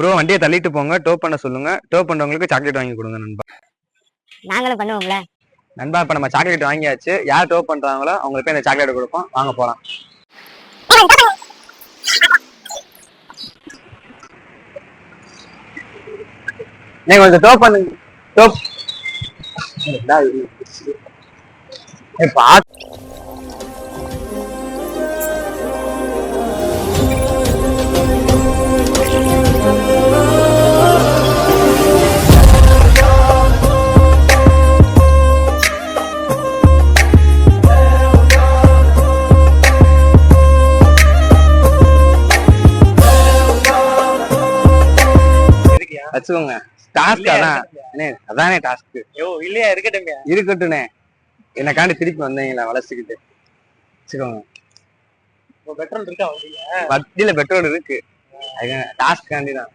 Bro வண்டியை தள்ளிட்டு போங்க, டோ பண்ண சொல்லுங்க. டோ பண்றவங்களுக்கு சாக்லேட் வாங்கி கொடுங்க நண்பா. நாங்களும் பண்ணுவோம்ல நண்பா. இப்ப நம்ம சாக்லேட் வாங்கியாச்சு. யார் டோ பண்றாங்களோ அவங்களுக்கு போய் இந்த சாக்லேட் கொடுப்போம். வாங்க போலாம். நீங்க கொஞ்சம் டோ பண்ணுங்க. டோ வச்சுக்கோங்க. டாஸ்க் அதானே டாஸ்க். இல்லையா இருக்கட்டும்னே. எனக்காண்டி திருப்பி வந்தீங்களா வளர்ச்சிக்கிட்டு வச்சுக்கோங்க. பெட்ரோல் இருக்கா வண்டியில பெட்ரோல் இருக்கு. டாஸ்க் காண்டி தான்.